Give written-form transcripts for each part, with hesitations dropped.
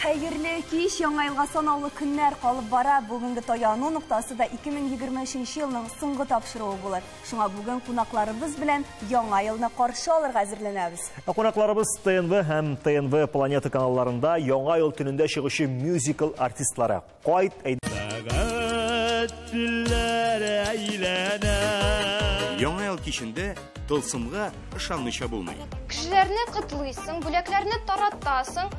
Xeyirli kеш, яңа елга санаулы көннәр калып бара. Бүгенге таяну ноктасы да 2023 елның соңгы тапшыруы булыр. Шуңа бүген кунакларыбыз белән яңа елны каршы алырга әзерләнәбез. Кунакларыбыз ТНВ һәм ТНВ Планета каналларында яңа ел төнендә чыгучы мюзикл артистлары. Кайт Яңа ел кичендә тылсымга ышанмыйча булмый. Кешеләрне кытлыйсың, бүләкләрне таратасың.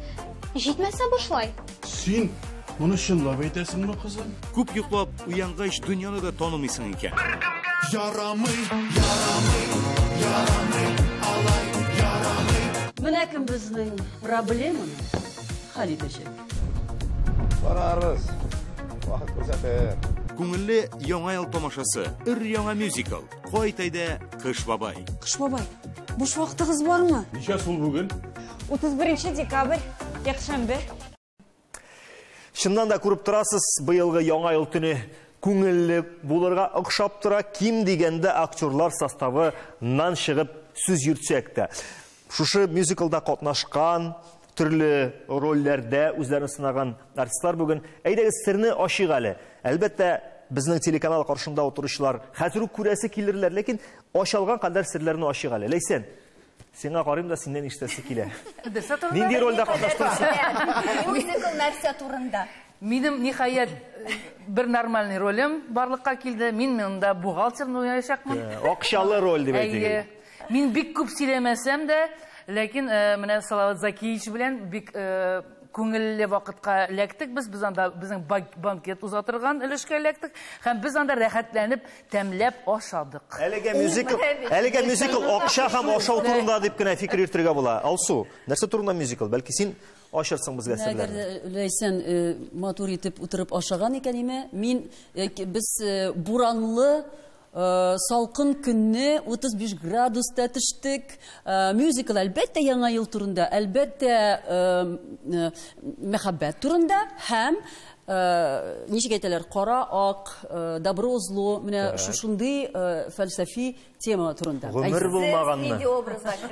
Җитмәсә бушлай. Син моны чынлап әйтәсеңме, кызым? Күп йоклап уянгач дөньяны да танымыйсың икән. Ярамый, ярамый, ярамый, алай, ярамый. Менә кем безнең проблеманы хәл итәчәк. Барарыз. Вакыт күрсәтер. Күңелле яңа ел тамашасы. Ир яңа мюзикл. Кайт әйдә Кыш бабай. Кыш бабай, буш вакытыгыз бармы? Ничә сул бүген? 31 декабрь, якшәмбе. Шыннан да күреп торасыз, быелгы яңа ел төне күңелле булырга охшап тора. Ким дигәндә актерлар составы нан чыгып сүз йөртсәк тә. Шушы мюзиклда катнашкан, төрле рольләрдә үзләрен сынаган артистлар бүген әйдәгез серне ачык әле. Әлбәттә, безнең телеканал каршында утыручылар хәзер үк күрәсе килерләр, ләкин ачылган кадәр серләрне ачык әле. Ләйсән, сиңа карыйм да синнән ишетәсе килә. Нинди рольдә катнаштырасың? Мюзикл нәрсә турында? Минем ниһаять бер нормальный ролем барлыкка килде. Мин монда бухгалтерны уйнаячакмын. Акчалы роль дип әйтегез. Мин бик күп сөйләмәсәм дә, ләкин менә Салават Закиевич белән бик күңелле вакытка эләктек. Без анда безнең банкет узатырган өлешкә эләктек һәм без анда рәхәтләнеп, тәмләп ашадык. Әлегә мюзикл акча һәм ашау турында дип кенә фикер йөртергә була. Алсу, нәрсә турында мюзикл? Бәлки син ашырсың безгә серләрне. Ләйсән матур итеп утырып ашаган икән име? Без буранлы салкын көнне 35 градуста төштек. Мюзикл әлбәттә яңа ел турында, әлбәттә мәхәббәт турында һәм ничек әйтәләр, кара ак, добро зло, менә шушындый фәлсәфи тема турында. Гомер булмаганны.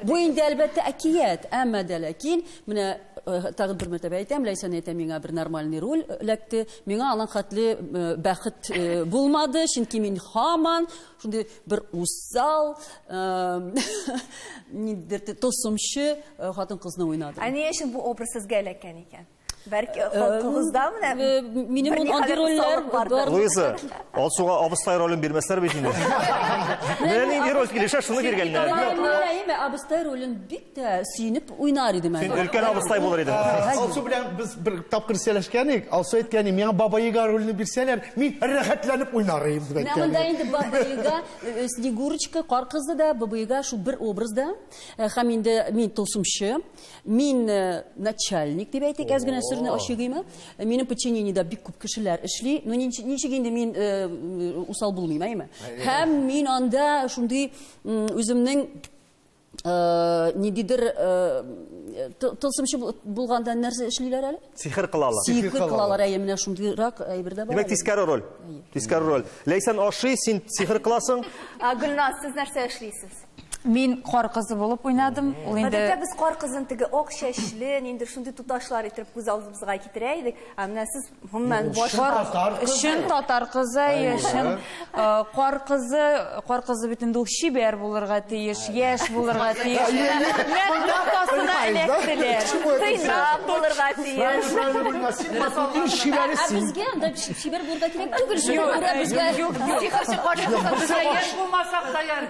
Бу инде әлбәттә әкият, әмма дә ләкин менә тагын бер мәртәбә әйтәм, Ләйсән әйтә, миңа бер нормальный роль эләкте. Миңа аның хәтле бәхет булмады, чөнки мин һаман шундый бер усал, тосымчы хатын-кызны уйнадым. Ә ни өчен бу образ сезгә эләккән икән? Бәлки халкыбызда менә минем андый рольләр бар. Луиза, Алсуга абыстай ролен бирмәсләр бит инде. Менә нинди роль килешә, шуны биргәннәр. Менә абыстай ролен бик тә сөенеп уйнар идем Син өлкән абыстай булыр идең. Алсу белән без бер тапкыр сөйләшкәнек. Алсу әйткән, миңа бабайга рольне бирсәләр, мин рәхәтләнеп уйнар идем дип әйткән. Монда инде бабайга Снегурочка, кар кызы да бабайга шу бер образда. Һәм инде мин тосымчы, мин начальник дип әйтик, әзгенә сөрне ашыгыймы? Минем подчинениедә бик күп кешеләр эшли, но ничек инде мин усал булмыйм, әйме? Һәм мин анда шундый үземнең ниндидер тылсымчы булганда нәрсә эшлиләр әле? Сихер кылалар. Сихер кылалар, әйе, менә шундыйрак әйбердә бар. Димәк, тискәре роль. Тискәре роль. Ләйсән ашый, син сихер кыласың. Гөлназ, сез нәрсә эшлисез? Мин кар кызы булып уйнадым. Ул инде Әдәттә без кар кызын теге ак чәчле, инде шундый туташлар итеп күз алдыбызга китерә идек. Ә менә сез гомумән Шын татар кызы, шын кар кызы бит инде ул шибәр булырга тиеш, яшь булырга тиеш. Мәктәпсенә эләктеләр. Тыйнак булырга тиеш. Безгә анда шибәр булырга кирәк түгел. Сихерче кар кызы Яшь булмасак та яр.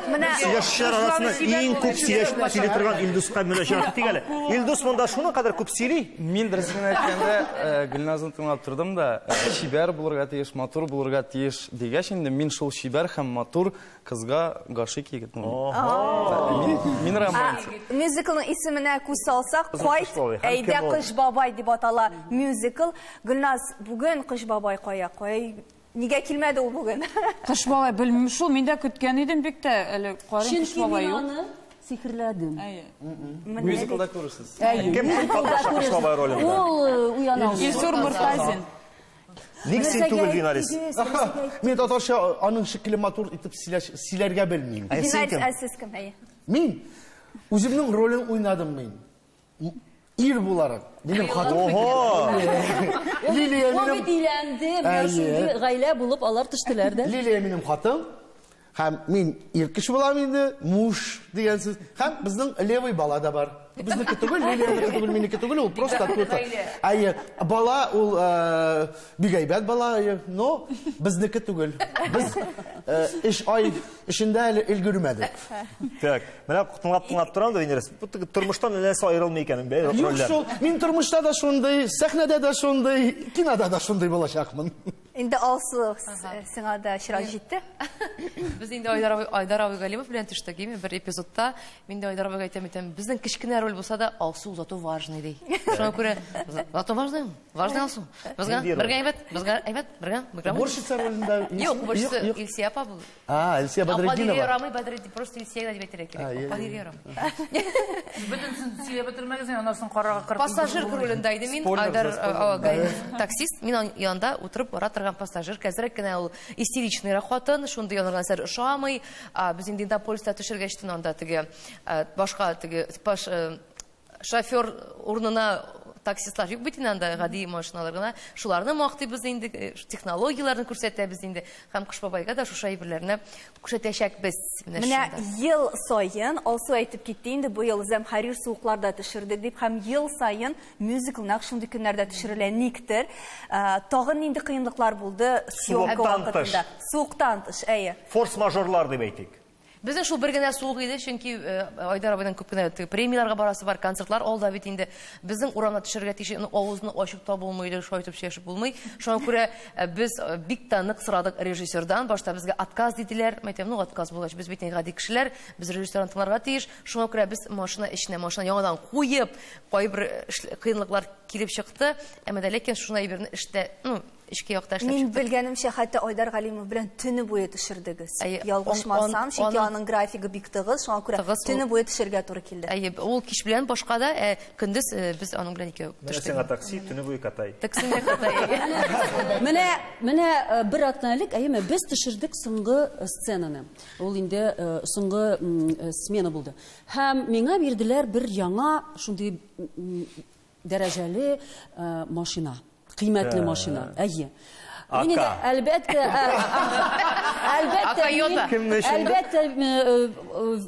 менә Яшьләр арасында иң күп сөйләшә торган Илдуска мөнәҗәт итик әле. Илдус монда шуның кадәр күп сөйли. Мин дөресен әйткәндә, Гөлназны тыңлап тордым да, шибәр булырга тиеш, матур булырга тиеш дигәч инде мин шул шибәр һәм матур кызга гашыйк егетмен. Мин романтик. Мюзиклның исеменә күз салсак, Кайт әйдә Кыш бабай дип атала мюзикл. Гөлназ, бүген Кыш бабай кая? Нигә килмәде ул бүген? Кыш бабай белмим шул, мин дә көткән идем бик тә әле Кыш бабай юк. Сихерләдем. Мюзиклда күрсез. Кем Кыш бабай ролен? Ул уяна. Илсур Муртазин. Ник син түгел финалист? Мин татарча аның шикелле матур итеп сөйләргә белмим. Сез кем? Мин үземнең ролен уйнадым мин. ир буларак. Минем хатым. Ого! Лилия О минем бит иленди, шундый гаилә булып алар төштеләр дә. Лилия минем хатым. Һәм мин ир кеше булам инде, муж дигән сүз. Һәм безнең левый бала да бар. Безнеке түгел, Лилиянеке түгел, минеке түгел, ул просто кто-то. Бала ул бик әйбәт бала, но безнеке түгел. Без эш ай эшендә әле өлгермәдек. Так, менә тыңлап торам да Венерас. Бу тормыштан нәрсә аерылмый икән бе? Юк шул, мин тормышта да шундый, сәхнәдә дә шундый, кинода да шундый булачакмын. Инде Алсу сиңа да чират җитте. Без инде Айдар абый Галимов белән төштек, бер эпизодта. Мин дә Айдар абыйга әйтәм, безнең кечкенә роль булса да, Алсу зато важный ди. Шуңа күрә, зато важный Алсу. Безгә бергә. Борщица ролендә. Юк, борщица Илсия апа бу. Илсия Бадретдинова. Бадретдинова, просто Илсия дип әйтергә кирәк. Паһирия Рамый. Бөтенсен сөйләп бетермәгез, аннан соң карага кырып. Пассажир ролендә иде мин, Айдар Галимов таксист. Мин янында утырып бара торган пассажир, кәзрәк кенә ул истеричный хатын, шундый янырган сәр ошамый. Без инде Иннополиста төшергәчтен анда теге башка теге шофер урынына таксистлар юк бит инде гади машиналар гына. Шуларны мактыйбыз инде, технологияларны күрсәтәбез инде. Һәм Кыш бабайга да шушы әйберләрне күрсәтәчәкбез менә ел сайын Алсу әйтеп китте инде, бу ел Зәмхәрир суыкларда төшердек дип, һәм ел сайын мюзиклнак шундый көннәрдә төшерелә никтер. Тагын инде кыенлыклар булды съемка вакытында. Суыктан тыш, әйе. Форс-мажорлар дип әйтик. Безнең шул бер генә суык иде, чөнки Айдар абыйдан күп кенә премияларга барасы бар, концертлар алда бит инде. Безнең урамда төшергә тиеш, авызны ачып табылмый, шайтып чәшеп булмый. Шуңа күрә без бик танык сорадык режиссердан, башта безгә отказ диделәр. Мәйтәм, отказ булгач, без бит гади кешеләр, без режиссердан тыңларга тиеш. Шуңа күрә без машина яңадан куеп, кайбер кыенлыклар килеп чыкты. Әмма дә ләкин шуны әйберне эштә, эшкә якта эшләп. Мин белгәнемчә, хәтта Айдар Галимов белән төне буе төшердегез. Ялгышмасам, чөнки аның графигы бик тыгыз, шуңа күрә төне буе төшергә туры килде. Ул кич белән башка да, көндез без аның белән икәү төштек. Сиңа такси төне буе катай. Таксине катай. Менә бер атналык, без төшердек соңгы сценаны. Ул инде соңгы смена булды. Һәм миңа бирделәр бер яңа шундый дәрәҗәле машина. Кыйммәтле машина. Әйе. Әлбәттә,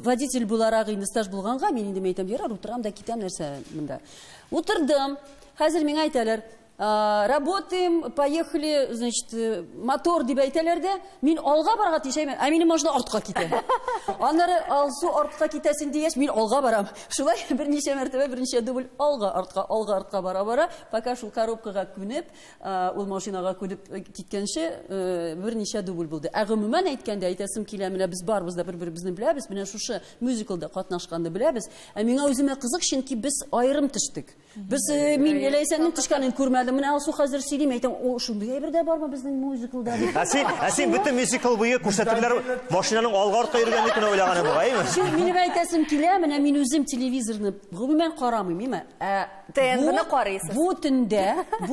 водитель буларак инде стаж булганга, мин инде әйтәм, ярар, утырам да китәм нәрсә монда. Утырдым. Хәзер миңа әйтәләр, работаем, поехали, значит, мотор дип әйтәләр дә, мин алга барырга тиешәм, минем машина артка китә. Аннары Алсу артка китәсен дигәч, мин алга барам. Шулай берничә мәртәбә, берничә дубль алга артка бара, пока шул коробкага күнеп, ул машинага күнеп киткәнче берничә дубль булды. Гомумән әйткәндә, әйтәсем килә, менә без барбыз да бер-беребезне беләбез, менә шушы мюзиклда катнашканды беләбез. Миңа үземә кызык, чөнки без аерым төштек. Без мин Ләйсәннең төшкәнен күрмәдем. Менә Алсу хәзер сөйлим, әйтәм, шундый әйбердә бармы безнең мюзиклда дип. Син бөтен мюзикл буе күрсәтүләр машинаның алга артка йөргәнлек кенә уйлаганы бугаймы? Минем әйтәсем килә, менә мин үзем телевизорны гомумән карамыйм, ТНВ-ны карыйсыз. Бу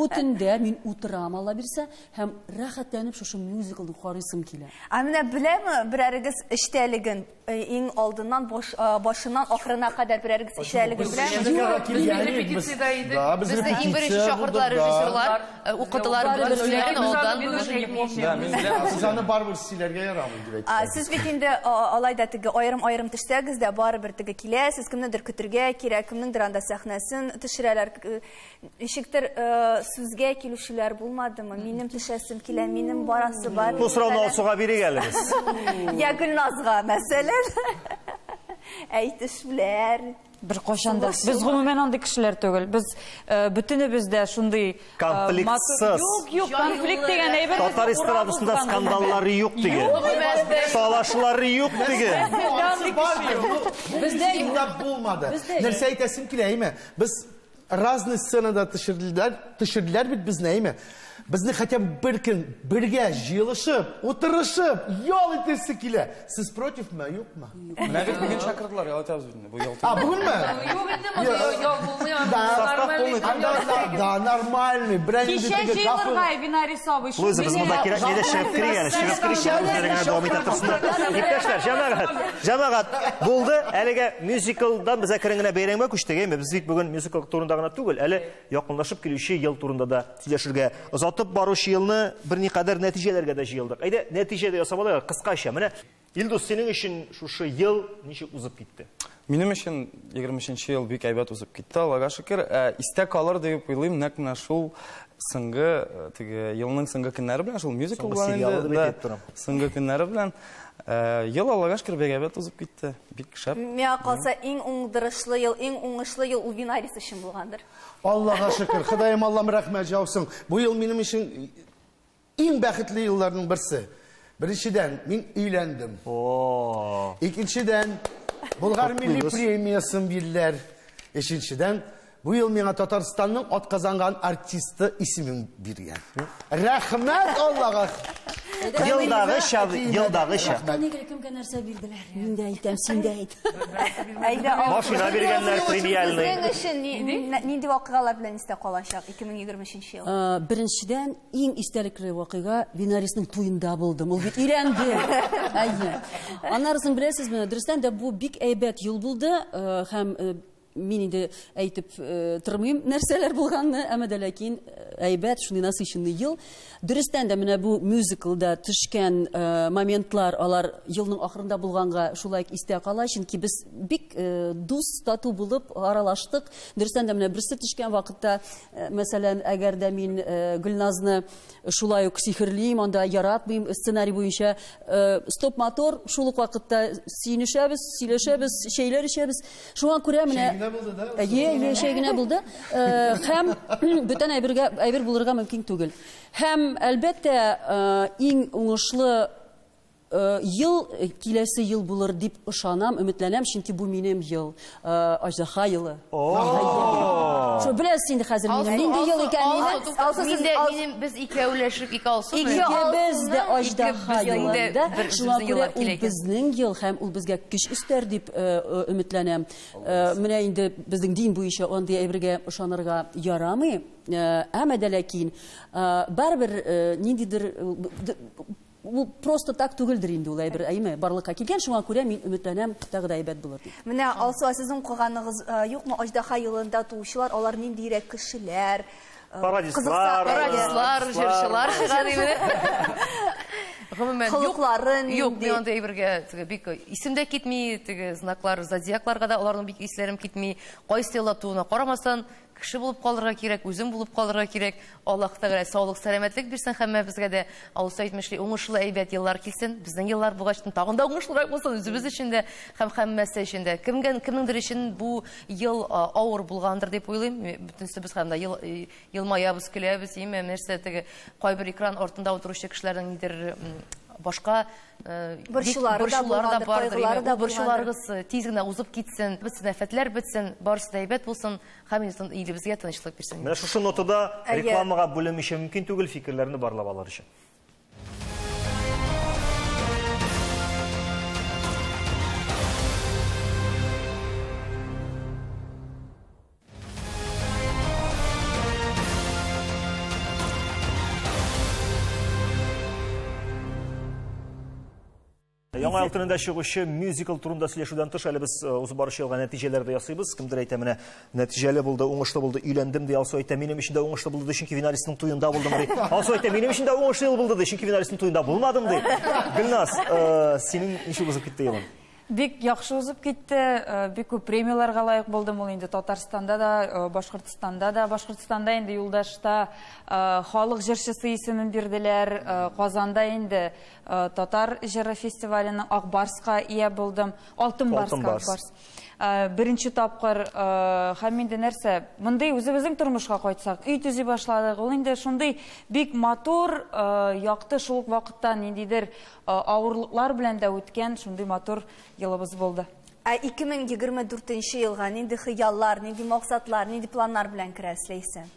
төндә мин утырам, Алла бирсә, һәм рәхәтләнеп шушы мюзиклны карыйсым килә. Менә беләме, берәрегез эштәлеген иң алдыннан башыннан ахырына кадәр берәрегез эштәлеген беләме? Безне иң беренче чакырдылар режиссерлар, укытылар безләрне алдан. Сез аны барбыр силәргә ярамый дип әйтәсез. Сез бит инде алайда теге аерым төшсәгез дә барыбер теге киләсез, кемнедер көтергә кирәк, кемнеңдер анда сәхнәсен төшерәләр. Ничектер сүзгә килүчеләр булмадымы? Минем төшәсем килә, минем барасы бар. Бу сорауны Алсуга бирегәлегез. Я Гөлназга мәсәлән. Әйтешләр. Бер кашанда без гомумән андый кешеләр түгел. Без бөтенебез дә шундый конфликтсыз. Юк, конфликт дигән әйбер. Татар эстрадасында скандаллары юк диген. Талашлары юк диген. Бездә юк булмады. Нәрсә әйтәсем килә, без разный сценада төшерделәр бит безне, Безне хотя бы бер көн бергә җыелышып, утырышып, ял итәсе килә. Сез противмы, юкмы? Менә бит бүген чакырдылар, ял итәбез бит бу ял. Бүгенме? Юк инде, ял булмый. Да, нормальный. Кеше жиылырға винарий сабы үшін. Луиза, біз мұнда керек неде шығып кірейік әлі, шығып кірейік, өздеріңе дауам ете тұрсындар. Ептештер, жамағат болды, әліге мюзиклдан бізі кіріңіне бейреңбе күштеген, біз бүгін мюзикл турындағына түгіл, әлі яқынлашып келуші ел турында да сөйлешірге ұзатып барушы елні бірні қадар нәтижелерге де жиылдық. Әйде, нәтижеде ясамалығы қысқаша, міне, Илдус, сенің үшін шушы ел неше ұзып кетті? Минем үшін 23-ші ел бик әйбәт ұзып кетті, Аллаға шүкір. Истә қалыр деп ойлаймын, нәк мына шул сыңғы, елның сыңғы көннәре белән, шул мюзикл белән, сыңғы көннәре белән ел Аллаға шүкір бик әйбәт ұзып кетті, бик шәп. Миңа қалса, ең оңдырышлы ел, ең оңышлы ел ул Винарис үшін болғандыр. Аллаға шүкір, Құдайым Аллам рәхмәт жаусын. Бұл ел минем үшін ең бәхетле елларның бірсі. Біріншіден, мен үйлендім. Екіншіден, Bulgar Milli Premiyasını bilirler. Eşinciden, bu yıl mena Tataristan'ın at kazangan artisti ismin biri. Rahmet Allah'a. Yıldağı şav. Ne gerek kim kanarsa bildiler. Min de aytam, sin de ayt. Başına bilgenler premiyalini. Senin için nindi vakıgalar bilen iste kalaşak 2023 yıl? Birinciden, en istelikli vakıga Vinaris'nin tuyunda buldum. O bit ilendi. Anlarsın bilesiz mi? Dürüstten de bu big eybet yıl buldu. Hem Mini de aytıp tırmayım nerseler bulganlı ama da lakin aybet şunu nasıl şimdi yıl dürüstten de mine bu musicalda tüşken momentlar alar yılın ahırında bulganga şulayk iste kalaşın ki biz bik dus tatu bulup aralaştık dürüstten de mine birisi tüşken vakitte mesela eğer de min Gülnaz'ını şulayk sihirliyim onda yaratmayayım ssenari boyunca stop motor şuluk vakitte sinişebiz sileşebiz şeyler işebiz şu an kuremine şey güne buldu. Hem bütün ayber bulurga mümkün değil. Hem elbette en uğuşlu yıl kilesi yıl bulur deyip ışanam, ümitlenem çünkü bu benim yıl ajdaha yılı. Şu biraz şimdi hazır benim. Nindi yıl iken biz iki evleşik iki olsun. İki biz de ajdaha yılında. Şuna göre o bizning yıl hem o bizge güç ister deyip ümitlenem. Mine indi bizning din bu işe on diye evrige ışanırga yaramı. Ama da lakin barber nindidir bu prosto tak tuguldur indi olay bir ayme barlıkka kelgen şuna göre men ümitlenem tagı da aybet bulur. Mine alsa sizin qoğanınız yok mu ajdaha yılında tuğuşular onlar nindirek kişiler paradislar jırşılar Yok, men onda eberge bik isimde ketmey, znaklar, zodiaklarga da олардың bik исләрем кетмей, кайсы елда туына карамастан кеше булып калырга кирәк, үзем булып калырга кирәк. Аллаһ Тәгалә саулык, сәламәтлек бирсен һәммәбезгә дә. Алса әйтмешли, уңышлы әйбәт еллар килсен. Безнең еллар бугачтан тагын да уңышлырак булсын үзебез өчен дә һәм һәммәсе өчен дә. Кемнеңдер өчен бу ел авыр булгандыр дип уйлыйм. Бүтәнсебез һәм дә елмаябыз, көләбез, име нәрсә теге кайбер экран артында утыручы кешеләрнең нидер башка борчулары да бардыр. Борчуларыгыз тиз генә узып китсен, бөтен афәтләр бетсен, барысы да әйбәт булсын, һәм илебезгә тынычлык бирсен. Менә шушы нотада рекламага бүлемеше мөмкин түгел фикерләрне барлап алыр өчен. Яңа ел төрендә чыгучы мюзикл турында сөйләшүдән тыш, әле без узып баручы елга нәтиҗәләрдә ясыйбыз. Кемдер әйтә, менә нәтиҗәле булды, уңышлы булды, өйләндем ди, алсу әйтә, минем өчен дә уңышлы булды, чөнки Винарисның туенда булдым ди. Алсу әйтә, минем өчен дә уңышлы ел булды, чөнки Винарисның туенда булмадым ди. Гөлназ, синең ничек узып китте елың? Бик яхшы узып китте, бик күп премияларга лайык булдым. Ул инде Татарстанда да, Башкортстанда да. Башкортстанда инде Юлдашта халык җырчысы исемен бирделәр. Казанда инде Татар җыры фестиваленең Акбарска ия булдым. Алтын Барс. Беренче тапкыр һәм инде нәрсә, мондый үзебезнең тормышка кайтсак, үй төзи башладык. Ул инде шундый бик матур, якты шул вакытта ниндидер авырлыклар белән дә үткән шундый матур елыбыз булды. 2024 елга нинди хыяллар, нинди максатлар, нинди планнар белән керәсләйсең?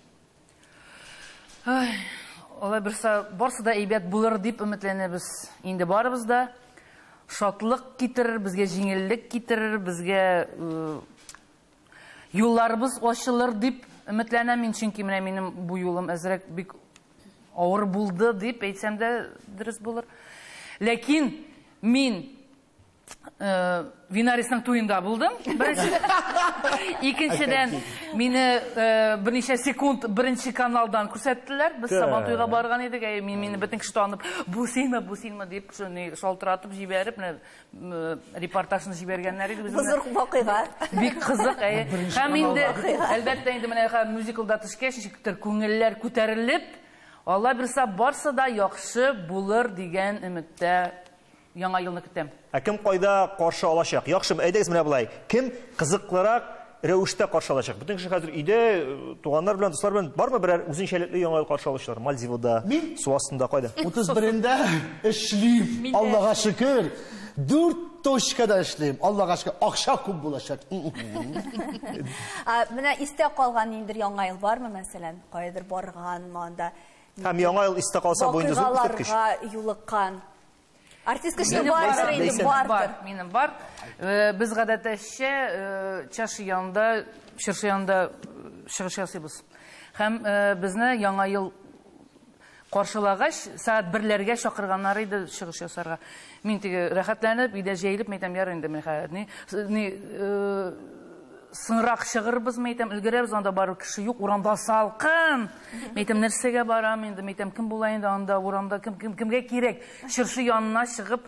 Алай барсы да әйбәт булыр дип өметләнәбез. Инде барыбыз да шатлык китерер, безгә җиңеллек китерер, безгә юлларыбыз ачылыр дип өметләнәм мин, чөнки менә минем бу юлым әзрәк бик авыр булды дип әйтсәм дә дөрес булыр. Ләкин мин Винарисның туенда булдым. Икенчедән мине берничә секунд беренче каналдан күрсәттеләр. Без Сабан туйга барган идек. Мине бөтен кеше танып, бу синме дип шалтыратып җибәреп, репортажны җибәргәннәр иде безне. Кызык вакыйга. Бик кызык. Һәм инде әлбәттә инде менә мюзиклда төшкәч ничектер күңелләр күтәрелеп, Алла бирсә барсы да яхшы булыр дигән өметтә яңа елны көтәм. Кем кайда каршы алачак? Яхшымы? Әйдәгез менә булай. Кем кызыклырак рәвештә каршы алачак? Бүтән кеше хәзер өйдә туганнар белән, дуслар белән бармы берәр үзенчәлекле яңа ел каршы алучылар? Мальдивада, су астында кайда? 31-дә эшлим. Аллага шөкер. 4 точкада эшлим. Аллага шөкер. Акча күп булачак. Менә истә калган индер яңа ел бармы, мәсәлән? Кайдыр барганмы анда? Һәм яңа ел истә калса буенда зур күрсәткеч. Юлыккан. Артистка эшле бардыр инде, бардыр. Минем бар. Без гадәттәчә чашы янында, чыршы янында чыгыш ясыйбыз. Һәм безне яңа ел каршылагач, саат 1-ләргә чакырганнар иде чыгыш ясарга. Мин теге рәхәтләнеп, өйдә җәелеп, мәйтәм, ярый инде, сынрак чыгырбыз, мәйтәм, өлгерәбез, анда бару кеше юк, урамда салкын. Мәйтәм, нәрсәгә барам инде, мәйтәм, кем була инде анда урамда, кемгә кирәк? Чыршы янына чыгып,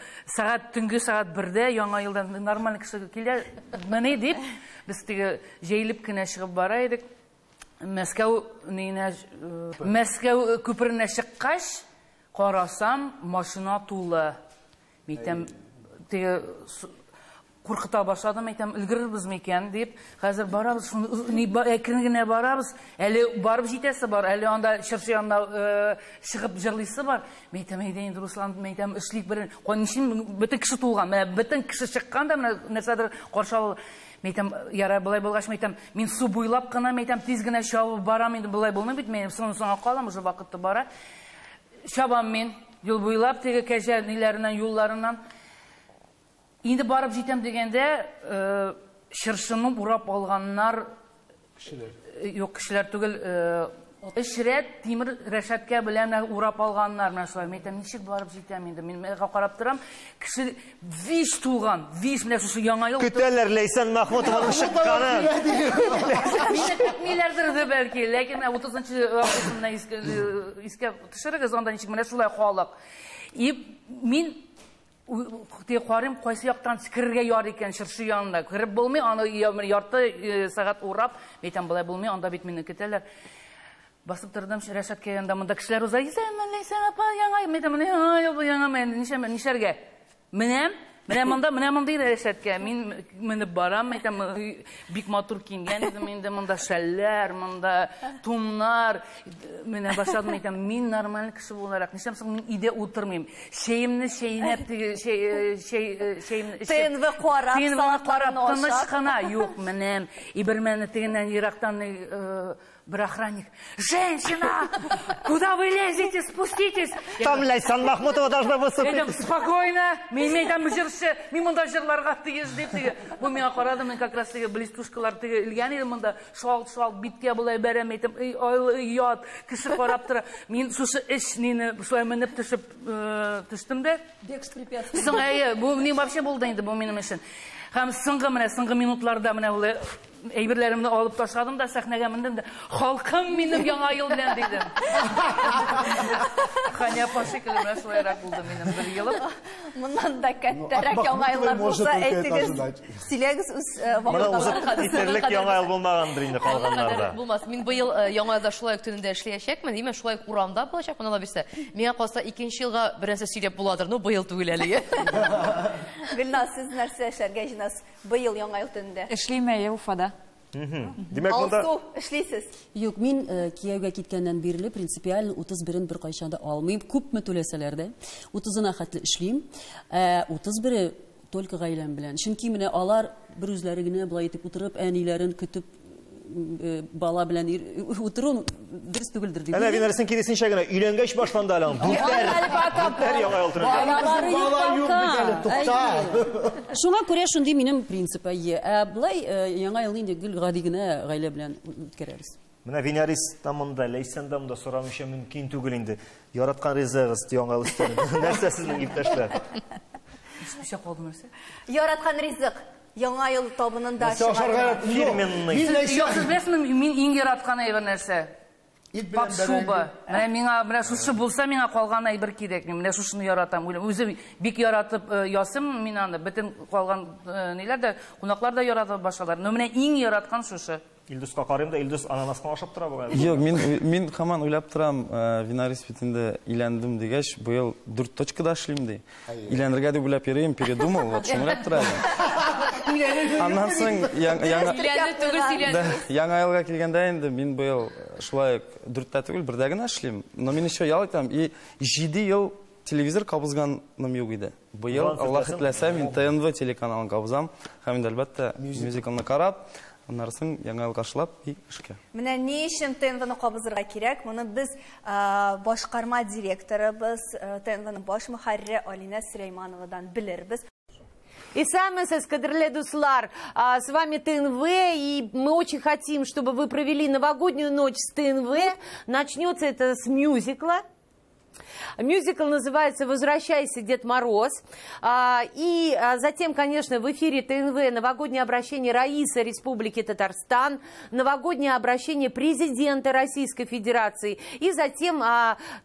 төнге саат 1-дә яңа елда нормаль кеше килә, менә дип, без теге җәелеп кенә чыгып бара идек. Мәскәү күперенә чыккач, карасам, машина тулы. Мәйтәм, теге куркыта башладым, әйтәм, өлгерербез микән дип, хәзер барабыз, әкрен генә барабыз, әле барып җитәсе бар, әле анда чыршы янына чыгып җырлыйсы бар. Мәйтәм, әйдә инде, Руслан, мәйтәм, эшлик бер, ничек бөтен кеше тулган, бөтен кеше чыккан да, нәрсәдер каршы алып. Мәйтәм, ярай, былай булгач, мәйтәм, мин су буйлап кына, мәйтәм, тиз генә чабып барам инде, былай булмый бит, мен соңга калам, уже вакыты бара. Чабам мин, юл буйлап, теге кәҗә ниләреннән, юлларыннан. Инде барып җитәм дигәндә, чыршыны урап алганнар, юк, кешеләр түгел, эшрәт тимер рәшәткә белән урап алганнар, менә шулай. Мәйтәм, ничек барып җитәм инде? Мин карап торам, кеше виш тулган, виш менә шушы яңа ел. Көтәләр Ләйсән Мәхмүтованың чыкканын. Мине көтмиләрдер бәлки, ләкин 30-нчы августында искә төшерегез, анда ничек менә шулай халык. И мин карым кайсы яктан кирергә ярый икән чыршы янында. Киреп булмый, аны ярты сәгать урап, мәйтәм, булай булмый, анда бит мине көтәләр. Басып тордым рәшәткә янында, монда кешеләр уза, Ләйсән апа, яңа, мәйтәм, яңа, нишәргә? Менә монда рәшәткә, мин менеп барам, мәйтәм, бик матур киенгән идем инде, монда шәлләр, монда туннар, менә башладым, мәйтәм, мин нормаль кеше буларак, нишәм соң мин өйдә утырмыйм, шәемне шәйнәп, ТНВ карап, тыныч кына, юк, менәм, ибермәне тегеннән ерактан бір охранник: «Женщина! Куда вы лезете? Спуститесь!» Там Ләйсән Мәхмүтова должна выступить. Спокойно, мен там жыршы, мен мұнда жырларға тегіз деп, бұл мен қарадым, мен как раз блистушкалар ілген едім, мұнда шуалт битке бұлай бәрем етім, ұят, кіші қарап тұра. Мен сұшы іш, нені сұлай мініп түштім де. Бұл не вообще болды енді, бұл менің үшін. Һәм соңғы минутларда менә ул әйберләремне алып ташладым да сәхнәгә мендем дә, халкым минем яңа ел белән дидем. Ханя пашикәле менә шулайрак булды минем бер елым. Моннан да кәттәрәк яңа еллар булса әйтегез. Сөйләгез үз вакытында. Итерлек яңа ел булмагандыр инде калганнарда. Булмас. Мин быел яңа елда шулай төнендә эшләячәкмен, димә, шулай урамда булачак, менә бирсә. Миңа калса 2нче елга беренче сөйләп буладыр, ну быел түгел әле. Гөлназ, сез нәрсә эшләргә җинәс быел яңа ел төнендә? Эшлим Уфада. Димәк, монда эшлисез? Юк, мин Киевгә киткәннән бирле принципиаль 31-ен бер кайчанда алмыйм. Күпме түләсәләр дә 30-ына хәтле эшлим. 31-е только гаиләм белән. Чөнки менә алар бер үзләре генә булай итеп утырып, әниләрен көтеп бала белән утыру дөрес түгелдер дип. Әнә Винарисның киресенчә генә өйләнгәч башланды әле. Дүртәр яңа ел төне. Бала юк бит әле, тукта. Шуңа күрә шундый минем принцип. Булай яңа елны инде гел гади генә гаилә белән үткәрәбез. Менә Винарис тамында, Лейсәндә монда сорамыйча мөмкин түгел инде. Яраткан ризыгыз яңа ел өстенә. Нәрсә сезнең иптәшләр? Шуша калды нәрсә? Яраткан ризык. Яңа ел табынында Фирменный. Сез беләсезме, мин иң яраткан әйбер нәрсә? Папшуба. Менә шушы булса, миңа калган әйбер кирәк. Менә шушыны яратам. Үзем бик яратып ясым, мин аны бөтен калган ниләр дә, кунаклар да яратып башалар. Но менә иң яраткан шушы. Илдуска карыйм да, Илдус ананасны ашап тора бугай. Юк, мин һаман уйлап торам, Винарис бит инде өйләндем дигәч, бу ел 4 точкада эшлим ди. Өйләнергә дип уйлап йөрим, передумал, вот шуңрак тора. Аннан соң яңа елга килгәндә инде мин бу ел шулай 4тә түгел, 1дә генә эшлим. Но мин еще ял итәм, и 7 ел телевизор кабызганым юк иде. Бу ел Аллаһ теләсә мин ТНВ телеканалын кабызам, һәм инде әлбәттә мюзиклны карап, аннан соң яңа ел каршылап и эшкә. Менә ни өчен ТНВны кабызырга кирәк? Моны без башкарма директорыбыз, ТНВның баш мөхәррире Алина Сулеймановадан белербез. И самое, кадрле дуслар, с вами ТНВ, и мы очень хотим, чтобы вы провели новогоднюю ночь с ТНВ. Начнется это с мюзикла. Мюзикл называется «Возвращайся, Дед Мороз». И затем, конечно, в эфире ТНВ новогоднее обращение Раисы Республики Татарстан, новогоднее обращение президента Российской Федерации. И затем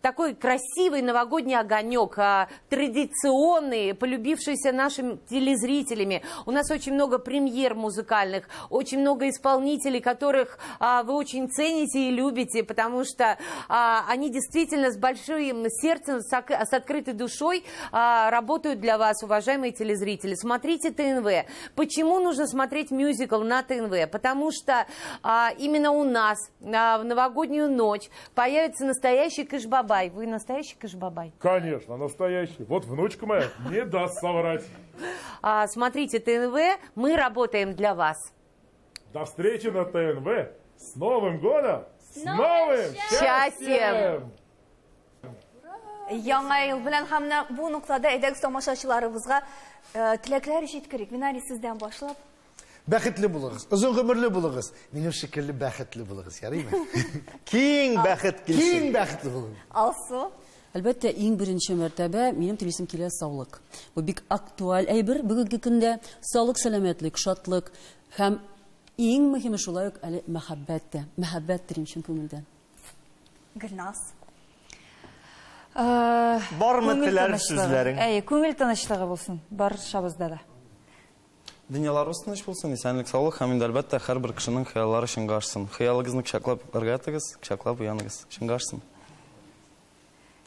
такой красивый новогодний огонек, традиционный, полюбившийся нашими телезрителями. У нас очень много премьер музыкальных, очень много исполнителей, которых вы очень цените и любите, потому что они действительно с большим сердцем, с открытой душой работают для вас, уважаемые телезрители. Смотрите ТНВ. Почему нужно смотреть мюзикл на ТНВ? Потому что именно у нас в новогоднюю ночь появится настоящий Кыш-бабай. Вы настоящий Кыш-бабай? Конечно, настоящий. Вот внучка моя не даст соврать. Смотрите ТНВ, мы работаем для вас. До встречи на ТНВ. С Новым годом! С новым счастьем! Яңа ел белән һәм бу нуктада әйдәгез тамашачыларыбызга теләкләр җиткерик. Винарис сездән башлап. Бәхетле булыгыз, озын гомерле булыгыз. Минем шикелле бәхетле булыгыз, ярыймы? Киң бәхет килсен. Киң бәхетле булыгыз. Алсу. Әлбәттә, иң беренче мәртәбә минем телисем килә саулык. Бу бик актуаль әйбер бүгенге көндә. Саулык, сәламәтлек, шатлык һәм иң мөһиме шулай ук әле мәхәббәт. Мәхәббәт тиринчен күңелдән. Гөлназ. Бармы теләр сүзләрең? Күңел тынычлыгы булсын, баршабызда да. Дөньяларыбыз тыныч булсын, исәнлек, саулык һәм инде әлбәттә һәрбер кешенең хыяллары чынга ашсын. Хыялыгызны кочаклап ыргатыгыз, кочаклап уяныгыз, чынга ашсын.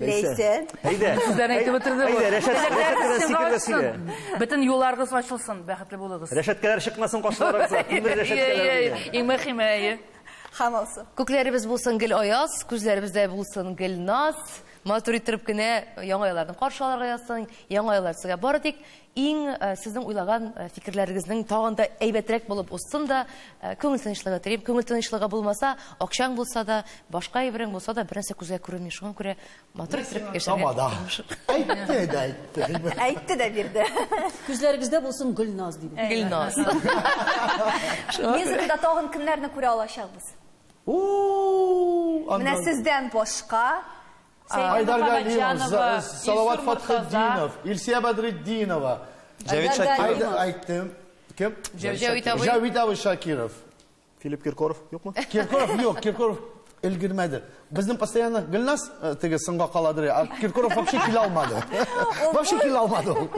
Лейсен. Әйдә. Сезләр әйтеп бетерде бу. Рәшәткәләр Бөтен юлларыгыз ачылсын, бәхетле булыгыз. Рәшәткәләр чыкмасын кашларыгызга. Кемдер рәшәткәләр. Иң мөһиме. Һәм Алсу. Күкләребез булсын гел аяз, күзләребездә булсын гел наз. Матур итеп кенә яңа елларны каршы алырга язсын, яңа еллар сезгә бары тик иң сезнең уйлаган фикерләрегезнең тагын да әйбәтрәк булып узсын да, күңел тынычлыгы телим. Күңел тынычлыгы булмаса, акчаң булса да, башка әйберең булса да, бернәрсә күзгә күренми. Шуңа күрә матур итеп яшәргә. Әйтте дә бирде. Күзләрегездә булсын Гөлназ диде. Гөлназ. Мюзиклда тагын кемнәрне күрә алачакбыз? Менә сездән башка Айдар Галимов, Салават Фатхетдинов, Илсия Бадретдинова. Җавид Шакиров. Айттым. Кем? Җавид Абый Шакиров. Филипп Киркоров юкмы? Киркоров юк, Киркоров өлгермәде. Безнең постоянно Гөлназ теге сынга каладыр. Киркоров вообще килә алмады. Вообще килә алмады.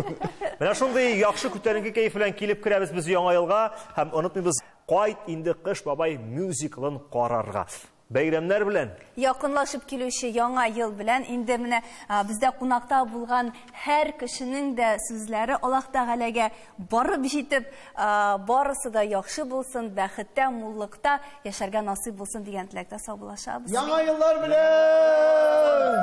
Менә шундый яхшы күтәренке кәеф белән килеп керәбез без яңа елга һәм онытмыйбыз кайт инде Кыш-бабай мюзиклын карарга. Бәйрәмнәр белән. Якынлашып килүче яңа ел белән инде менә бездә кунакта булган һәр кешенең дә сүзләре Аллаһ Тәгаләгә барып җитеп, барысы да яхшы булсын, бәхеттә, муллыкта яшәргә насыйп булсын дигән теләктә саубуллашабыз. Яңа еллар белән!